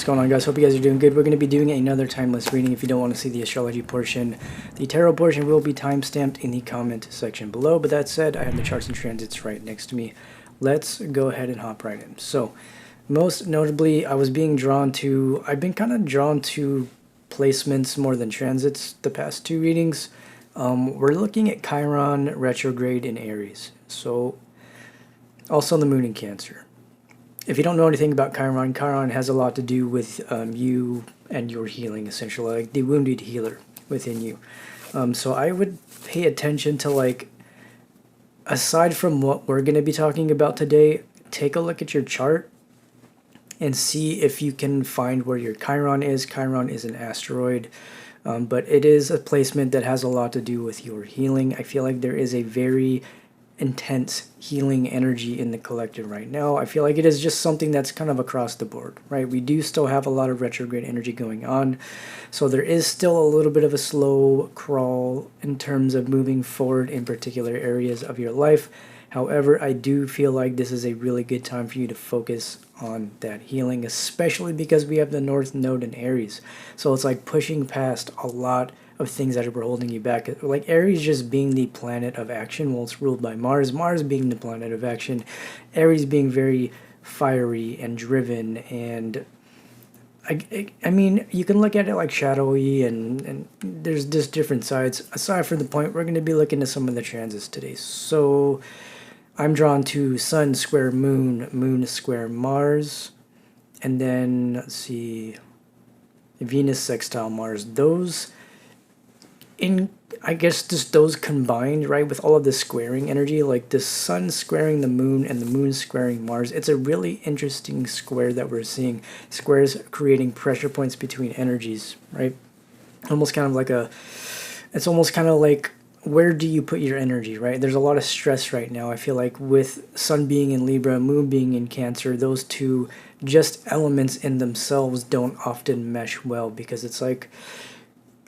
What's going on, guys? Hope you guys are doing good. We're going to be doing another timeless reading. If you don't want to see the astrology portion, the tarot portion will be timestamped in the comment section below. But that said, I have the charts and transits right next to me. Let's go ahead and hop right in. So, most notably, I've been kind of drawn to placements more than transits the past two readings. We're looking at Chiron retrograde in Aries. So, also the moon in Cancer. If you don't know anything about Chiron, Chiron has a lot to do with you and your healing, essentially, like the wounded healer within you. So I would pay attention to, like, aside from what we're going to be talking about today, take a look at your chart and see if you can find where your Chiron is. Chiron is an asteroid, but it is a placement that has a lot to do with your healing. I feel like there is a very intense healing energy in the collective right now. I feel like it is just something that's kind of across the board, right? We do still have a lot of retrograde energy going on, so there is still a little bit of a slow crawl in terms of moving forward in particular areas of your life. However, I do feel like this is a really good time for you to focus on that healing, especially because we have the North Node in Aries. So it's like pushing past a lot of things that were holding you back. Like Aries just being the planet of action. Well, it's ruled by Mars. Mars being the planet of action. Aries being very fiery and driven. And I mean, you can look at it like shadowy, and there's just different sides. Aside from the point, we're going to be looking at some of the transits today. So I'm drawn to Sun square Moon, Moon square Mars, and then, let's see, Venus sextile Mars. I guess just those combined, right, with all of the squaring energy, like the sun squaring the moon and the moon squaring Mars, it's a really interesting square that we're seeing. Squares creating pressure points between energies, right? Almost kind of like it's almost kind of like, where do you put your energy, right? There's a lot of stress right now. I feel like with sun being in Libra, moon being in Cancer, those two just elements in themselves don't often mesh well, because it's like,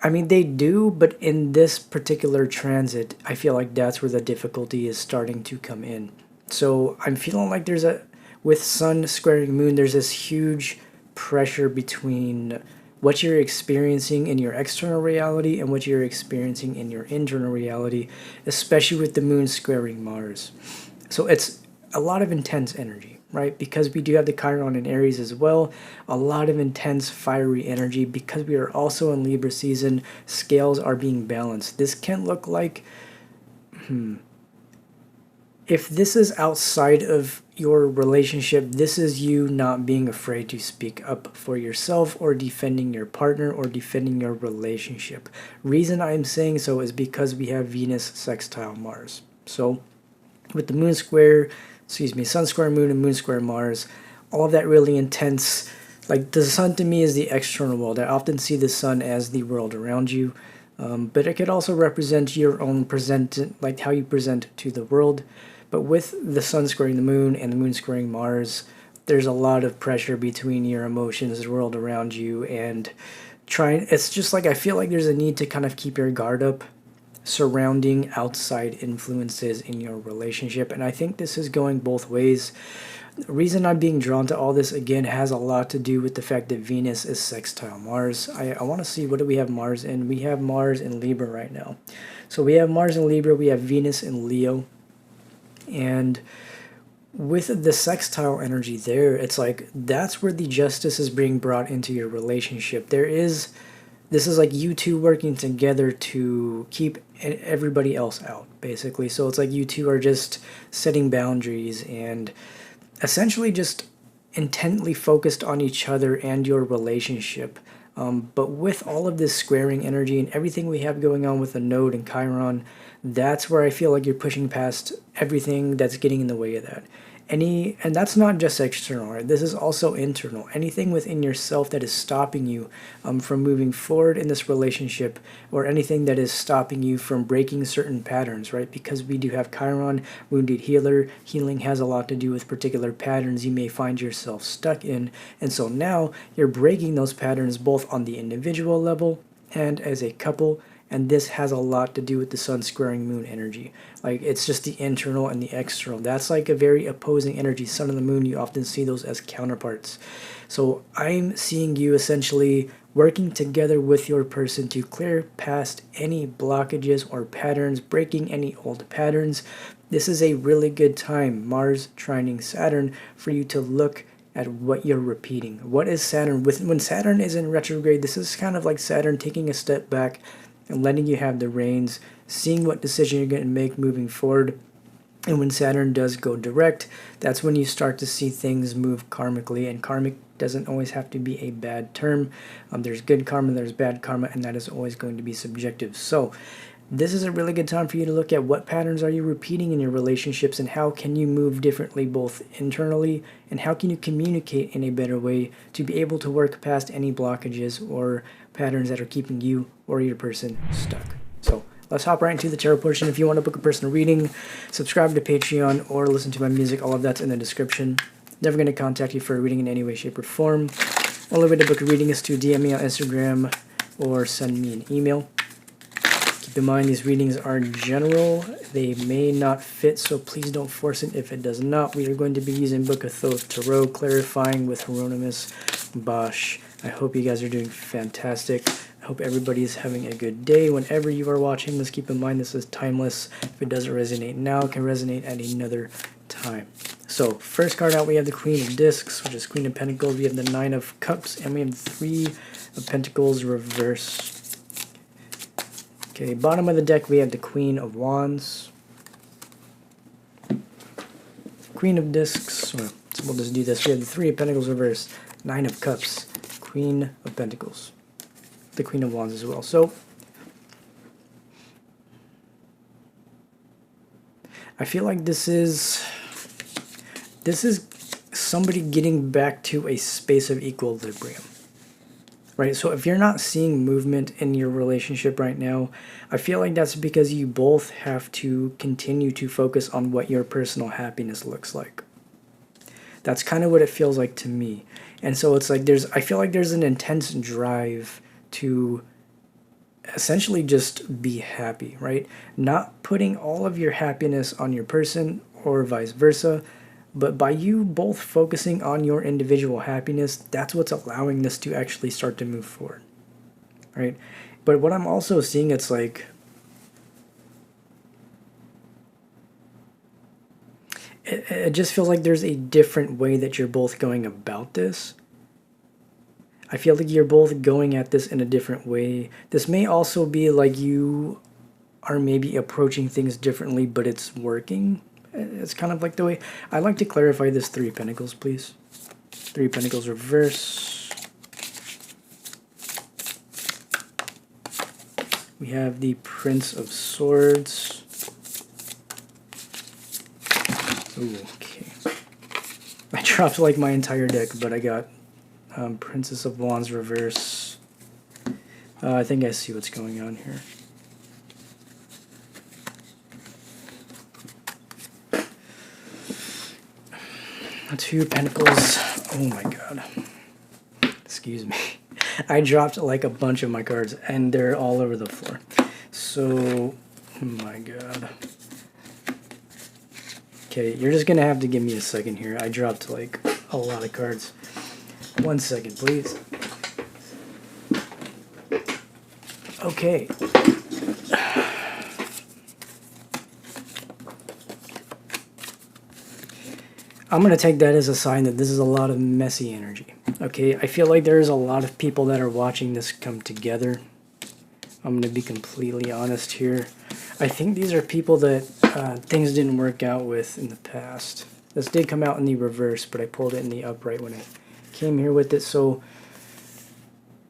I mean, they do, but in this particular transit, I feel like that's where the difficulty is starting to come in. So I'm feeling like with sun squaring moon, there's this huge pressure between what you're experiencing in your external reality and what you're experiencing in your internal reality, especially with the moon squaring Mars. So it's a lot of intense energy, right? Because we do have the Chiron in Aries as well, a lot of intense fiery energy. Because we are also in Libra season, scales are being balanced. This can look like, if this is outside of your relationship, this is you not being afraid to speak up for yourself, or defending your partner, or defending your relationship. Reason I'm saying so is because we have Venus sextile Mars. So with the sun square moon and moon square Mars, all of that really intense, like the sun to me is the external world. I often see the sun as the world around you, but it could also represent your own like how you present to the world. But with the sun squaring the moon and the moon squaring Mars, there's a lot of pressure between your emotions, the world around you, and it's just like, I feel like there's a need to kind of keep your guard up surrounding outside influences in your relationship. And I think this is going both ways. The reason I'm being drawn to all this, again, has a lot to do with the fact that Venus is sextile Mars. I want to see, what do we have Mars in? We have Mars in Libra right now. So we have Mars in Libra, we have Venus in Leo. And with the sextile energy there, it's like that's where the justice is being brought into your relationship. This is like you two working together to keep everybody else out, basically. So it's like you two are just setting boundaries and essentially just intently focused on each other and your relationship. But with all of this squaring energy and everything we have going on with the node and Chiron, that's where I feel like you're pushing past everything that's getting in the way of that. And that's not just external, right? This is also internal. Anything within yourself that is stopping you from moving forward in this relationship, or anything that is stopping you from breaking certain patterns, right? Because we do have Chiron, wounded healer. Healing has a lot to do with particular patterns you may find yourself stuck in. And so now you're breaking those patterns both on the individual level and as a couple And this has a lot to do with the sun squaring moon energy. Like, it's just the internal and the external. That's like a very opposing energy. Sun and the moon, you often see those as counterparts. So I'm seeing you essentially working together with your person to clear past any blockages or patterns, breaking any old patterns. This is a really good time, Mars trining Saturn, for you to look at what you're repeating. What is Saturn? When Saturn is in retrograde, this is kind of like Saturn taking a step back and letting you have the reins, seeing what decision you're going to make moving forward. And when Saturn does go direct, that's when you start to see things move karmically. And karmic doesn't always have to be a bad term. There's good karma, there's bad karma, and that is always going to be subjective. So this is a really good time for you to look at what patterns are you repeating in your relationships, and how can you move differently both internally, and how can you communicate in a better way to be able to work past any blockages or patterns that are keeping you or your person stuck. So let's hop right into the tarot portion. If you want to book a personal reading, subscribe to Patreon or listen to my music, all of that's in the description. Never going to contact you for a reading in any way, shape, or form. Only way to book a reading is to DM me on Instagram or send me an email. Keep in mind, these readings are general. They may not fit, so please don't force it if it does not. We are going to be using Book of Thoth Tarot, clarifying with Hieronymus Bosch. I hope you guys are doing fantastic. I hope everybody is having a good day. Whenever you are watching this, keep in mind this is timeless. If it doesn't resonate now, it can resonate at another time. So, first card out, we have the Queen of Discs, which is Queen of Pentacles. We have the Nine of Cups, and we have the Three of Pentacles reverse. Okay, bottom of the deck, we have the Queen of Wands. Queen of Discs, so we'll just do this. We have the Three of Pentacles reverse, Nine of Cups, Queen of Pentacles, the Queen of Wands as well. So I feel like this is somebody getting back to a space of equilibrium, right? So if you're not seeing movement in your relationship right now, I feel like that's because you both have to continue to focus on what your personal happiness looks like. That's kind of what it feels like to me. And so it's like I feel like there's an intense drive to essentially just be happy, right? Not putting all of your happiness on your person or vice versa, but by you both focusing on your individual happiness, that's what's allowing this to actually start to move forward, right? But what I'm also seeing, it's like it just feels like there's a different way that you're both going about this. I feel like you're both going at this in a different way. This may also be like you are maybe approaching things differently, but it's working. It's kind of like the way I like to clarify this Three of Pentacles, please. Three of Pentacles reverse. We have the Prince of Swords. Ooh, okay. I dropped like my entire deck, but I got Princess of Wands reverse. I think I see what's going on here. Two of Pentacles. Oh my god. Excuse me. I dropped like a bunch of my cards and they're all over the floor. So, oh my god. Okay, you're just gonna have to give me a second here. I dropped like a lot of cards. 1 second, please. Okay. I'm going to take that as a sign that this is a lot of messy energy. Okay, I feel like there's a lot of people that are watching this come together. I'm going to be completely honest here. I think these are people that things didn't work out with in the past. This did come out in the reverse, but I pulled it in the upright when I came here with it. So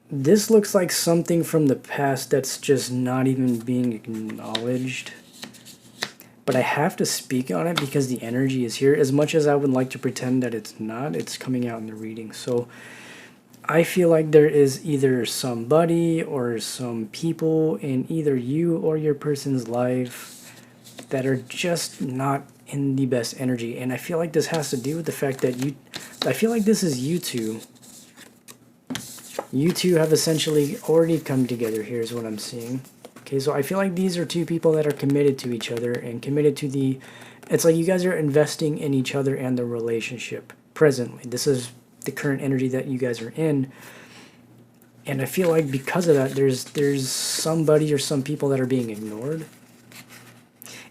this looks like something from the past that's just not even being acknowledged. But I have to speak on it because the energy is here. As much as I would like to pretend that it's not, it's coming out in the reading. So I feel like there is either somebody or some people in either you or your person's life that are just not in the best energy. And I feel like this has to do with the fact that I feel like this is you two. You two have essentially already come together, here's what I'm seeing. Okay, so I feel like these are two people that are committed to each other and committed to the, it's like you guys are investing in each other and the relationship presently. This is the current energy that you guys are in. And I feel like because of that, there's somebody or some people that are being ignored.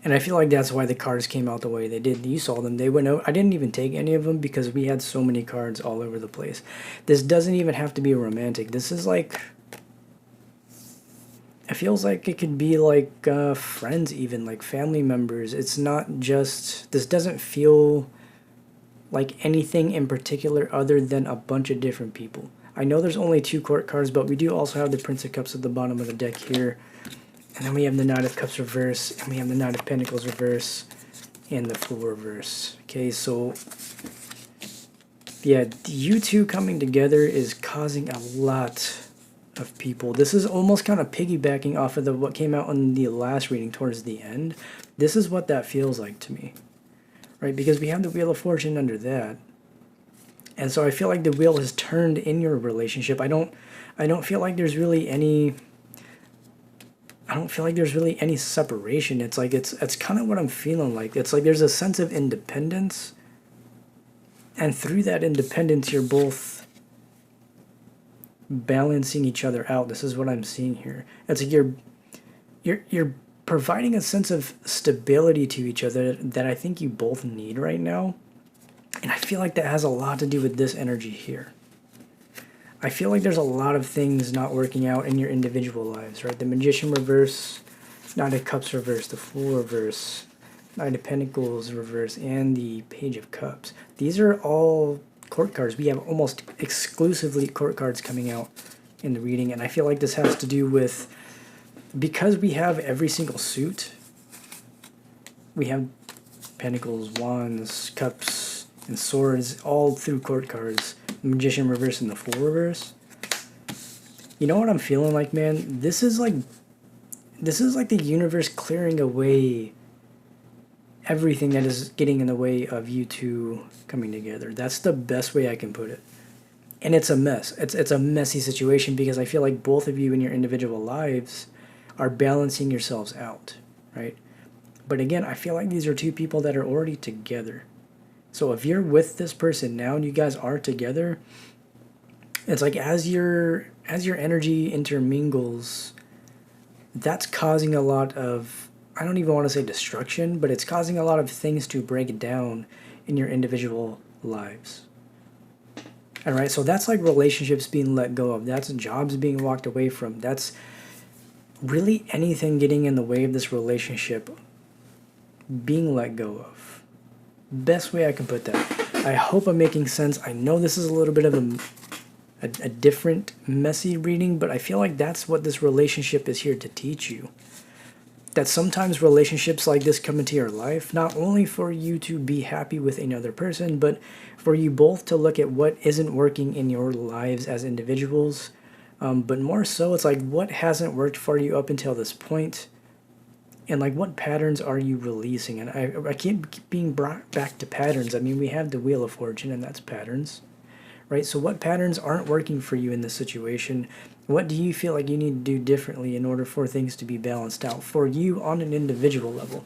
And I feel like that's why the cards came out the way they did. You saw them. They went out. I didn't even take any of them because we had so many cards all over the place. This doesn't even have to be romantic. This is like, it feels like it could be like friends even, like family members. It's not just, this doesn't feel like anything in particular other than a bunch of different people. I know there's only 2 court cards, but we do also have the Prince of Cups at the bottom of the deck here. And then we have the Knight of Cups reverse, and we have the Knight of Pentacles reverse, and the Fool reverse. Okay, so yeah, you two coming together is causing a lot of people. This is almost kind of piggybacking off of what came out in the last reading towards the end. This is what that feels like to me, right? Because we have the Wheel of Fortune under that. And so I feel like the wheel has turned in your relationship. I don't feel like there's really any, I don't feel like there's really any separation. It's like it's kind of what I'm feeling like. It's like there's a sense of independence, and through that independence you're both balancing each other out. This is what I'm seeing here. It's like you're providing a sense of stability to each other that I think you both need right now. And I feel like that has a lot to do with this energy here. I feel like there's a lot of things not working out in your individual lives, right? The Magician reverse, Knight of Cups reverse, the Fool reverse, Knight of Pentacles reverse, and the Page of Cups. These are all court cards. We have almost exclusively court cards coming out in the reading, and I feel like this has to do with, because we have every single suit, we have Pentacles, Wands, Cups, and Swords all through court cards. The Magician reverse and the Fool reverse. You know what I'm feeling like, man? This is like the universe clearing away everything that is getting in the way of you two coming together. That's the best way I can put it. And it's a mess. It's a messy situation because I feel like both of you in your individual lives are balancing yourselves out, right? But again, I feel like these are two people that are already together. So if you're with this person now and you guys are together, it's like as your energy intermingles, that's causing a lot of, I don't even want to say destruction, but it's causing a lot of things to break down in your individual lives. All right, so that's like relationships being let go of. That's jobs being walked away from. That's really anything getting in the way of this relationship being let go of. Best way I can put that. I hope I'm making sense. I know this is a little bit of a different, messy reading, but I feel like that's what this relationship is here to teach you. That sometimes relationships like this come into your life, not only for you to be happy with another person, but for you both to look at what isn't working in your lives as individuals. But more so, it's like what hasn't worked for you up until this point, and like what patterns are you releasing? And I keep being brought back to patterns. I mean, we have the Wheel of Fortune, and that's patterns, right? So what patterns aren't working for you in this situation? What do you feel like you need to do differently in order for things to be balanced out for you on an individual level?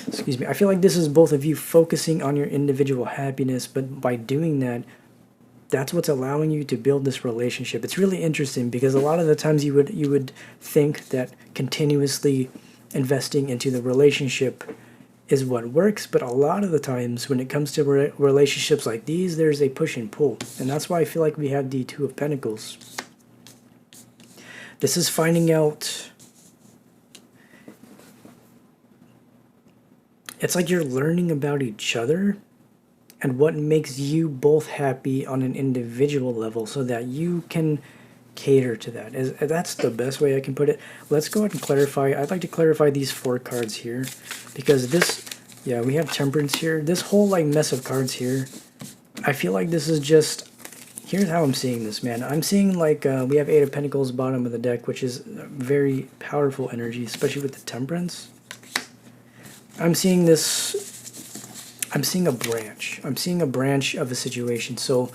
Excuse me. I feel like this is both of you focusing on your individual happiness, but by doing that, that's what's allowing you to build this relationship. It's really interesting because a lot of the times you would think that continuously investing into the relationship is what works, but a lot of the times when it comes to relationships like these, there's a push and pull, and that's why I feel like we have the Two of Pentacles. This is finding out, it's like you're learning about each other and what makes you both happy on an individual level so that you can cater to that. That's the best way I can put it. Let's go ahead and clarify. I'd like to clarify these 4 cards here because this, yeah, we have Temperance here. This whole like mess of cards here, I feel like this is just, here's how I'm seeing this, man. I'm seeing like we have 8 of Pentacles bottom of the deck, which is very powerful energy, especially with the Temperance. I'm seeing this, I'm seeing a branch. I'm seeing a branch of a situation. So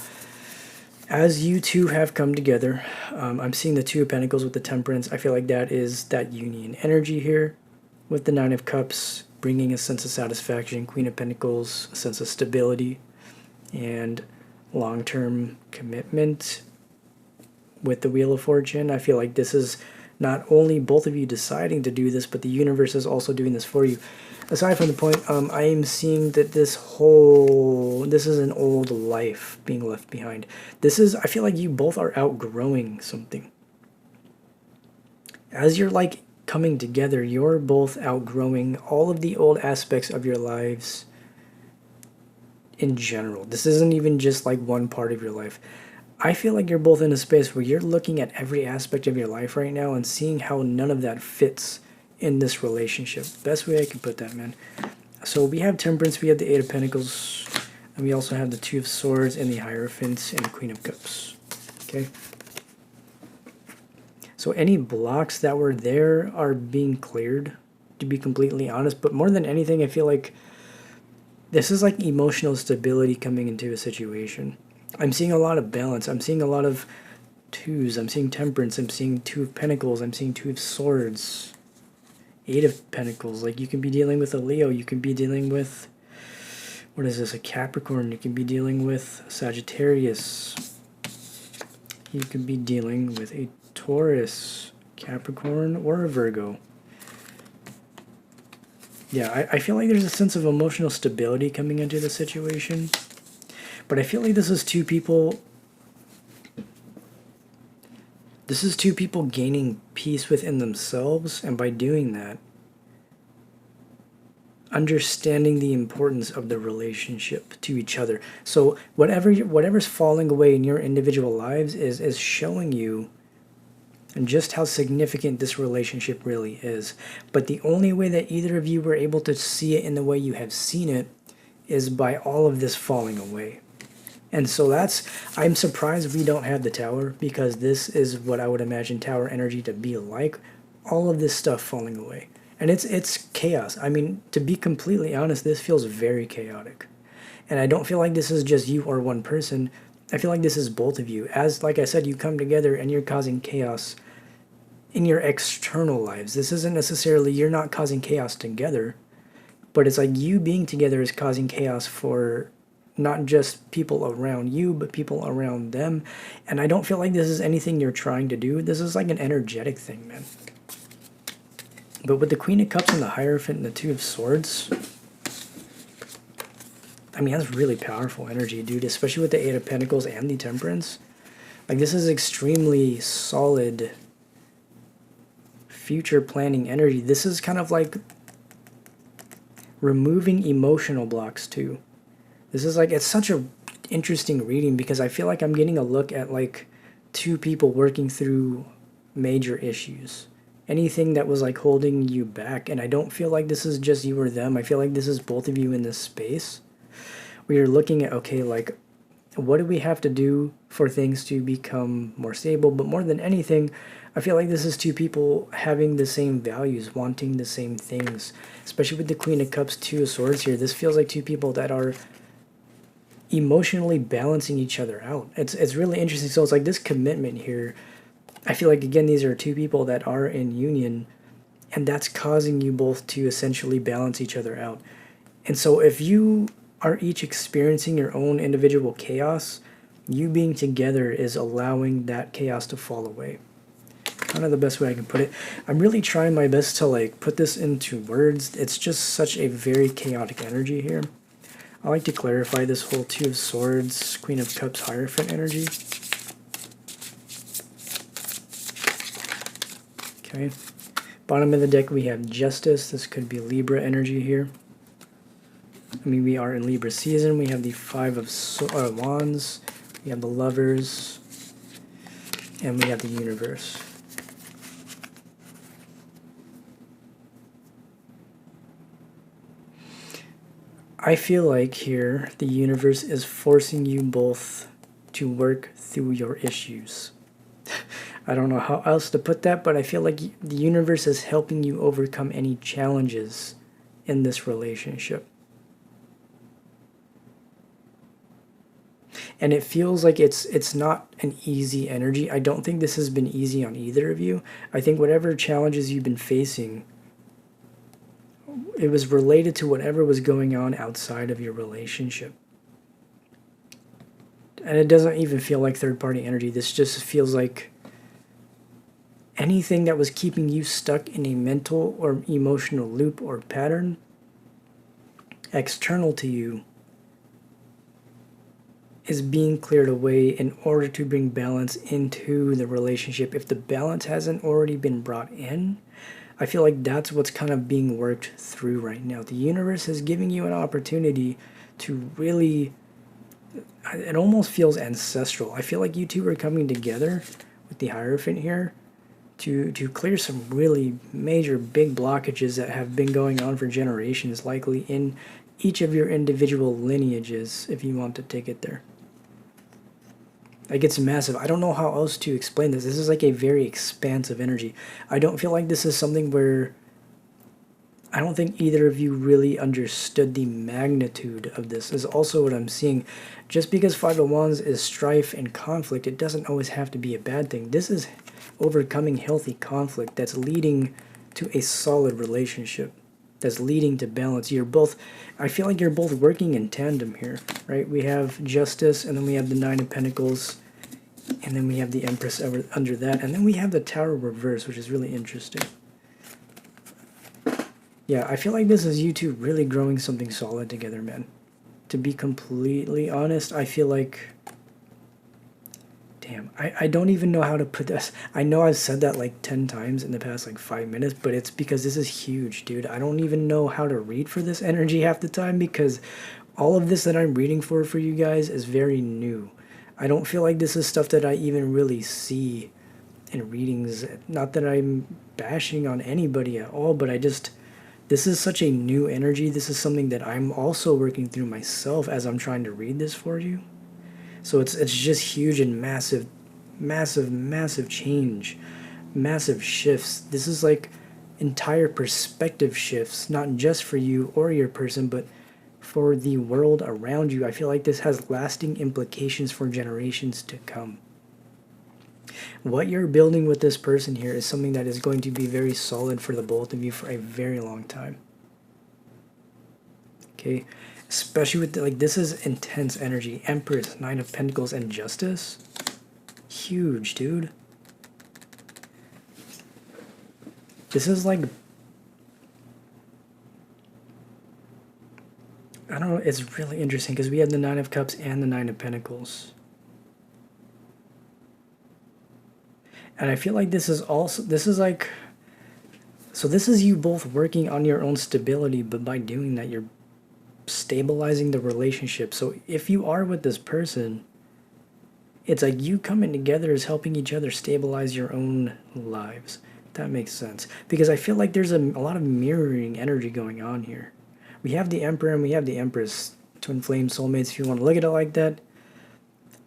As you two have come together, I'm seeing the Two of Pentacles with the Temperance. I feel like that is that union energy here with the Nine of Cups, bringing a sense of satisfaction, Queen of Pentacles, a sense of stability, and long-term commitment with the Wheel of Fortune. I feel like this is not only both of you deciding to do this, but the universe is also doing this for you. Aside from the point, I am seeing that this is an old life being left behind. I feel like you both are outgrowing something. As you're like coming together, you're both outgrowing all of the old aspects of your lives in general. This isn't even just like one part of your life. I feel like you're both in a space where you're looking at every aspect of your life right now and seeing how none of that fits in this relationship. Best way I can put that, man. So we have Temperance, we have the Eight of Pentacles, and we also have the Two of Swords and the Hierophant and the Queen of Cups. Okay. So any blocks that were there are being cleared, to be completely honest. But more than anything, I feel like this is like emotional stability coming into a situation. I'm seeing a lot of balance. I'm seeing a lot of twos. I'm seeing Temperance. I'm seeing Two of Pentacles. I'm seeing Two of Swords. Eight of Pentacles. Like, you can be dealing with a Leo. You can be dealing with, what is this, a Capricorn. You can be dealing with Sagittarius. You can be dealing with a Taurus, Capricorn, or a Virgo. Yeah, I feel like there's a sense of emotional stability coming into the situation. But I feel like this is two people gaining peace within themselves, and by doing that, understanding the importance of the relationship to each other. So whatever's falling away in your individual lives is showing you and just how significant this relationship really is. But the only way that either of you were able to see it in the way you have seen it is by all of this falling away. And so I'm surprised we don't have the Tower, because this is what I would imagine Tower energy to be like. All of this stuff falling away. And it's chaos. I mean, to be completely honest, this feels very chaotic. And I don't feel like this is just you or one person. I feel like this is both of you. As, like I said, you come together and you're causing chaos in your external lives. This isn't necessarily, you're not causing chaos together, but it's like you being together is causing chaos for not just people around you, but people around them. And I don't feel like this is anything you're trying to do. This is like an energetic thing, man. But with the Queen of Cups and the Hierophant and the Two of Swords, I mean, that's really powerful energy, dude, especially with the Eight of Pentacles and the Temperance. Like, this is extremely solid future planning energy. This is kind of like removing emotional blocks too. This is like, it's such a interesting reading, because I feel like I'm getting a look at like two people working through major issues. Anything that was like holding you back. And I don't feel like this is just you or them. I feel like this is both of you in this space. We are looking at, okay, like, what do we have to do for things to become more stable? But more than anything, I feel like this is two people having the same values, wanting the same things. Especially with the Queen of Cups, Two of Swords here. This feels like two people that are emotionally balancing each other out. It's really interesting. So it's like this commitment here. I feel like, again, these are two people that are in union, and that's causing you both to essentially balance each other out. And so if you are each experiencing your own individual chaos, you being together is allowing that chaos to fall away. Kind of the best way I can put it. I'm really trying my best to like put this into words. It's just such a very chaotic energy here. I like to clarify this whole Two of Swords, Queen of Cups, Hierophant energy. Okay. Bottom of the deck, we have Justice. This could be Libra energy here. I mean, we are in Libra season. We have the Five of Wands. We have the Lovers. And we have the Universe. I feel like here the universe is forcing you both to work through your issues. I don't know how else to put that, but I feel like the universe is helping you overcome any challenges in this relationship. And it feels like it's not an easy energy. I don't think this has been easy on either of you. I think whatever challenges you've been facing, it was related to whatever was going on outside of your relationship. And it doesn't even feel like third-party energy. This just feels like anything that was keeping you stuck in a mental or emotional loop or pattern external to you is being cleared away in order to bring balance into the relationship. If the balance hasn't already been brought in, I feel like that's what's kind of being worked through right now. The universe is giving you an opportunity to really, it almost feels ancestral. I feel like you two are coming together with the Hierophant here to clear some really major big blockages that have been going on for generations, likely in each of your individual lineages, if you want to take it there. Like, it's massive. I don't know how else to explain this. This is like a very expansive energy. I don't feel like this is something where, I don't think either of you really understood the magnitude of this, is also what I'm seeing. Just because Five of Wands is strife and conflict, it doesn't always have to be a bad thing. This is overcoming healthy conflict that's leading to a solid relationship, that's leading to balance. You're both, I feel like you're both working in tandem here, right? We have Justice, and then we have the Nine of Pentacles, and then we have the Empress under that, and then we have the Tower reverse, which is really interesting. Yeah, I feel like this is you two really growing something solid together, man. To be completely honest, I feel like, damn, I don't even know how to put this. I know I've said that like 10 times in the past like 5 minutes, but it's because this is huge, dude. I don't even know how to read for this energy half the time, because all of this that I'm reading for you guys is very new. I don't feel like this is stuff that I even really see in readings. Not that I'm bashing on anybody at all, but this is such a new energy. This is something that I'm also working through myself as I'm trying to read this for you. So it's just huge and massive, massive, massive change, massive shifts. This is like entire perspective shifts, not just for you or your person, but for the world around you. I feel like this has lasting implications for generations to come. What you're building with this person here is something that is going to be very solid for the both of you for a very long time. Okay, especially with like, this is intense energy. Empress, Nine of Pentacles, and Justice. Huge, dude. This is like, I don't know, it's really interesting because we have the Nine of Cups and the Nine of Pentacles. And I feel like this is also, this is like, so this is you both working on your own stability, but by doing that, you're stabilizing the relationship. So if you are with this person, it's like you coming together is helping each other stabilize your own lives. That makes sense. Because I feel like there's a lot of mirroring energy going on here. We have the Emperor and we have the Empress, twin flame soulmates, if you want to look at it like that.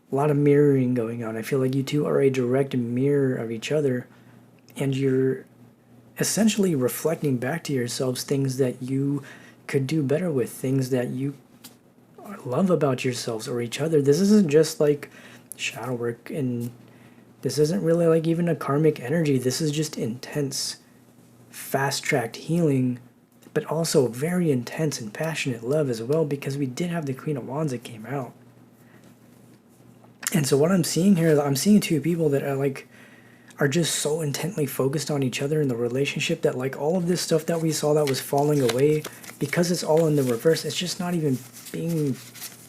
A lot of mirroring going on. I feel like you two are a direct mirror of each other, and you're essentially reflecting back to yourselves things that you could do better with, things that you love about yourselves or each other. This isn't just like shadow work, and this isn't really like even a karmic energy. This is just intense, fast-tracked healing, but also very intense and passionate love as well, because we did have the Queen of Wands that came out. And so what I'm seeing here, I'm seeing two people that are just so intently focused on each other in the relationship that like all of this stuff that we saw that was falling away, because it's all in the reverse, it's just not even being,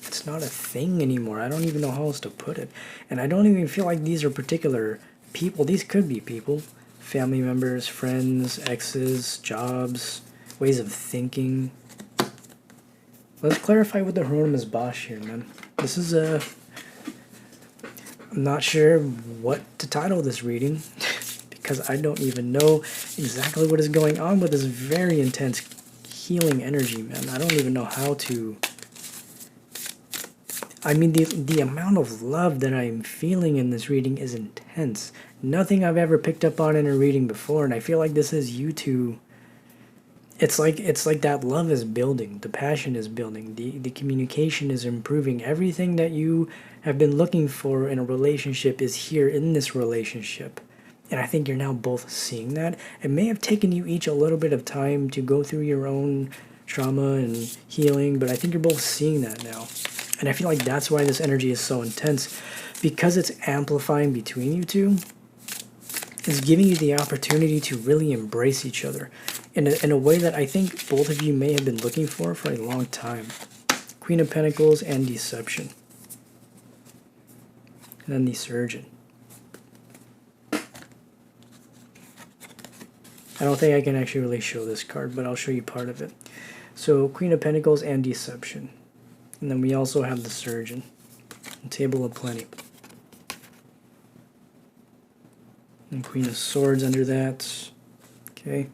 it's not a thing anymore. I don't even know how else to put it. And I don't even feel like these are particular people. These could be people, family members, friends, exes, jobs, ways of thinking. Let's clarify with the Hieronymus Bosch here, man. This is a... I'm not sure what to title this reading because I don't even know exactly what is going on with this very intense healing energy, man. I don't even know how to... I mean, the amount of love that I'm feeling in this reading is intense. Nothing I've ever picked up on in a reading before, and I feel like this is you two it's like that love is building, the passion is building, the communication is improving. Everything that you have been looking for in a relationship is here in this relationship. And I think you're now both seeing that. It may have taken you each a little bit of time to go through your own trauma and healing, but I think you're both seeing that now. And I feel like that's why this energy is so intense, because it's amplifying between you two. It's giving you the opportunity to really embrace each other in a way that I think both of you may have been looking for a long time. Queen of Pentacles and Deception. And then the Surgeon. I don't think I can actually really show this card, but I'll show you part of it. So Queen of Pentacles and Deception. And then we also have the Surgeon. And Table of Plenty. And Queen of Swords under that. Okay.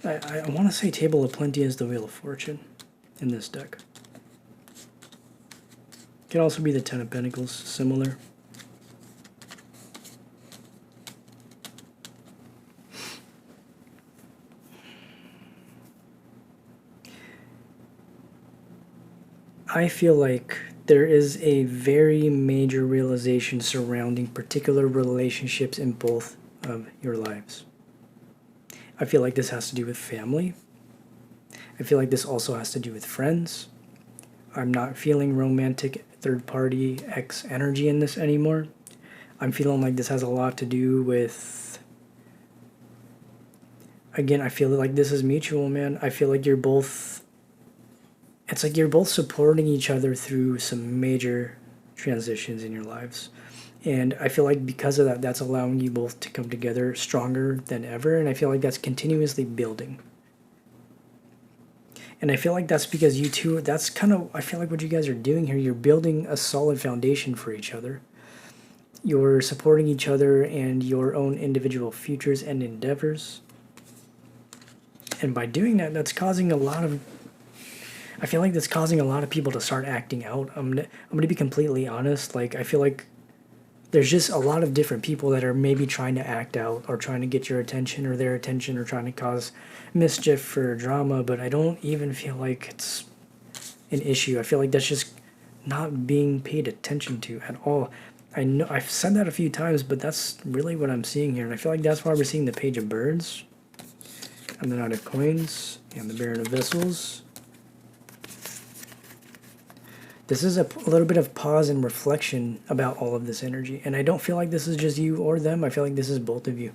I want to say Table of Plenty is the Wheel of Fortune in this deck. Could also be the Ten of Pentacles, similar. I feel like there is a very major realization surrounding particular relationships in both of your lives. I feel like this has to do with family. I feel like this also has to do with friends. I'm not feeling romantic third-party ex energy in this anymore. I'm feeling like this has a lot to do with... Again, I feel like this is mutual, man. I feel like you're both... It's like you're both supporting each other through some major transitions in your lives. And I feel like because of that, that's allowing you both to come together stronger than ever. And I feel like that's continuously building. And I feel like that's because you two, that's kind of, I feel like what you guys are doing here, you're building a solid foundation for each other. You're supporting each other and your own individual futures and endeavors. And by doing that, that's causing a lot of, I feel like that's causing a lot of people to start acting out. I'm gonna be completely honest. Like, I feel like there's just a lot of different people that are maybe trying to act out or trying to get your attention or their attention or trying to cause mischief or drama, but I don't even feel like it's an issue. I feel like that's just not being paid attention to at all. I know I've said that a few times, but that's really what I'm seeing here, and I feel like that's why we're seeing the Page of Birds and the Knight of Coins and the Baron of Vessels. This is a little bit of pause and reflection about all of this energy. And I don't feel like this is just you or them. I feel like this is both of you.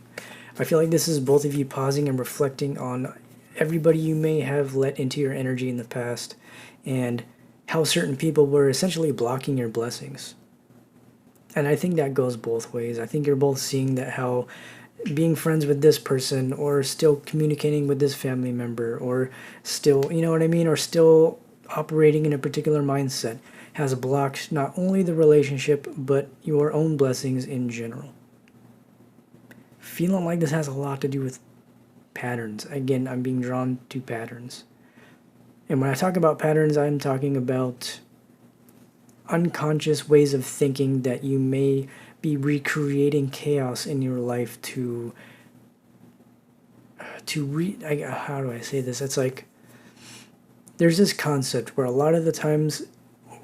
I feel like this is both of you pausing and reflecting on everybody you may have let into your energy in the past and how certain people were essentially blocking your blessings. And I think that goes both ways. I think you're both seeing that how being friends with this person or still communicating with this family member or still, you know what I mean, or still operating in a particular mindset has blocked not only the relationship but your own blessings in general. Feeling like this has a lot to do with patterns. Again, I'm being drawn to patterns. And when I talk about patterns, I'm talking about unconscious ways of thinking that you may be recreating chaos in your life how do I say this? It's like there's this concept where a lot of the times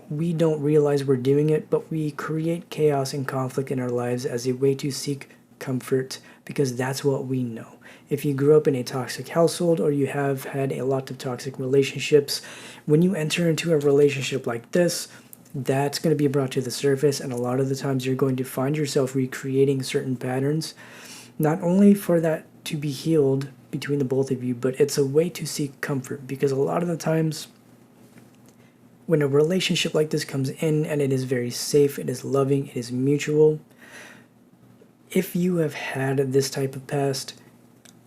we don't realize we're doing it, but we create chaos and conflict in our lives as a way to seek comfort because that's what we know. If you grew up in a toxic household or you have had a lot of toxic relationships, when you enter into a relationship like this, that's going to be brought to the surface, and a lot of the times you're going to find yourself recreating certain patterns, not only for that to be healed between the both of you, but it's a way to seek comfort because a lot of the times when a relationship like this comes in and it is very safe, it is loving, it is mutual, if you have had this type of past,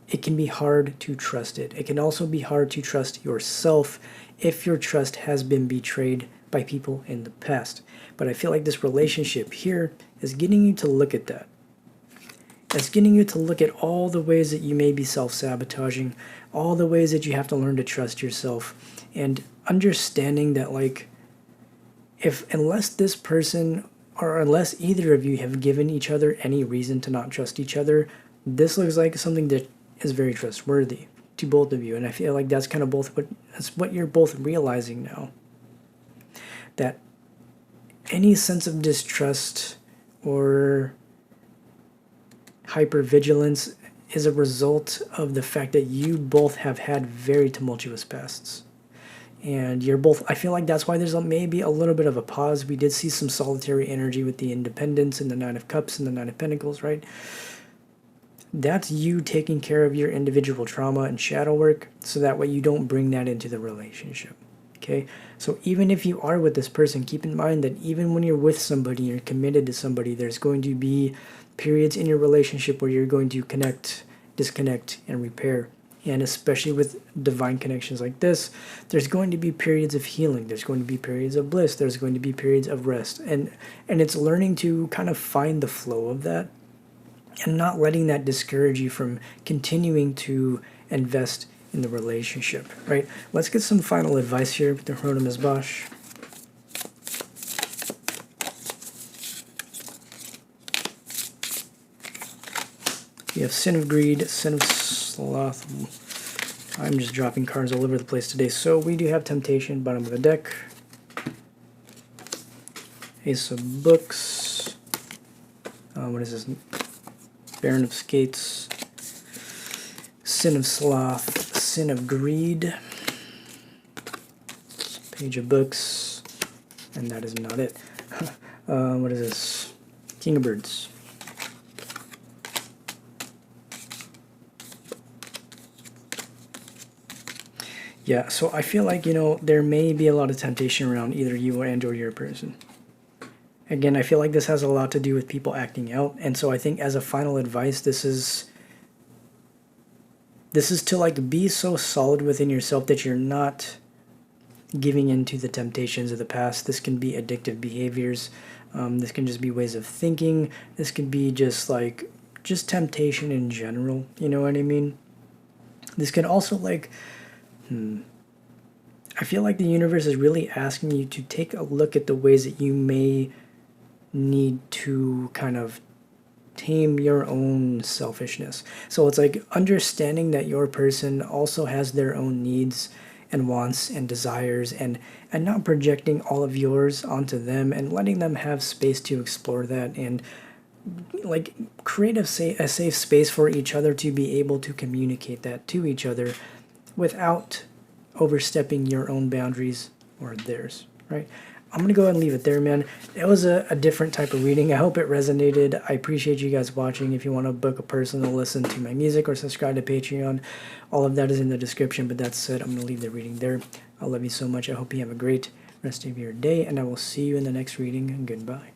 it can be hard to trust it. It can also be hard to trust yourself if your trust has been betrayed by people in the past. But I feel like this relationship here is getting you to look at that. It's getting you to look at all the ways that you may be self-sabotaging, all the ways that you have to learn to trust yourself, and understanding that, like, unless this person or unless either of you have given each other any reason to not trust each other, This looks like something that is very trustworthy to both of you, and I feel like that's kind of that's what you're both realizing now. That any sense of distrust or hypervigilance is a result of the fact that you both have had very tumultuous pasts. And you're both, I feel like that's why there's maybe a little bit of a pause. We did see some solitary energy with the Independence and the Nine of Cups and the Nine of Pentacles, right? That's you taking care of your individual trauma and shadow work so that way you don't bring that into the relationship. Okay? So even if you are with this person, keep in mind that even when you're with somebody, you're committed to somebody, there's going to be periods in your relationship where you're going to connect, disconnect, and repair. And especially with divine connections like this, there's going to be periods of healing. There's going to be periods of bliss. There's going to be periods of rest. And it's learning to kind of find the flow of that and not letting that discourage you from continuing to invest in the relationship, right? Let's get some final advice here with the Hieronym Bosch. We have Sin of Greed, Sin of Sloth. I'm just dropping cards all over the place today. So we do have Temptation, bottom of the deck. Ace of Books. What is this? Baron of Skates. Sin of Sloth. Sin of Greed. Page of Books. And that is not it. What is this? King of Birds. Yeah, so I feel like, there may be a lot of temptation around either you and or your person. Again, I feel like this has a lot to do with people acting out, and so I think as a final advice, this is to like be so solid within yourself that you're not giving into the temptations of the past. This can be addictive behaviors. This can just be ways of thinking. This can be just temptation in general. You know what I mean? This can also I feel like the universe is really asking you to take a look at the ways that you may need to kind of tame your own selfishness. So it's like understanding that your person also has their own needs and wants and desires, and not projecting all of yours onto them, and letting them have space to explore that, and like create a safe space for each other to be able to communicate that to each other without overstepping your own boundaries or theirs, right? I'm going to go ahead and leave it there, man. It was a different type of reading. I hope it resonated. I appreciate you guys watching. If you want to book a personal listen to my music or subscribe to Patreon, all of that is in the description. But that said, I'm going to leave the reading there. I love you so much. I hope you have a great rest of your day, and I will see you in the next reading. Goodbye.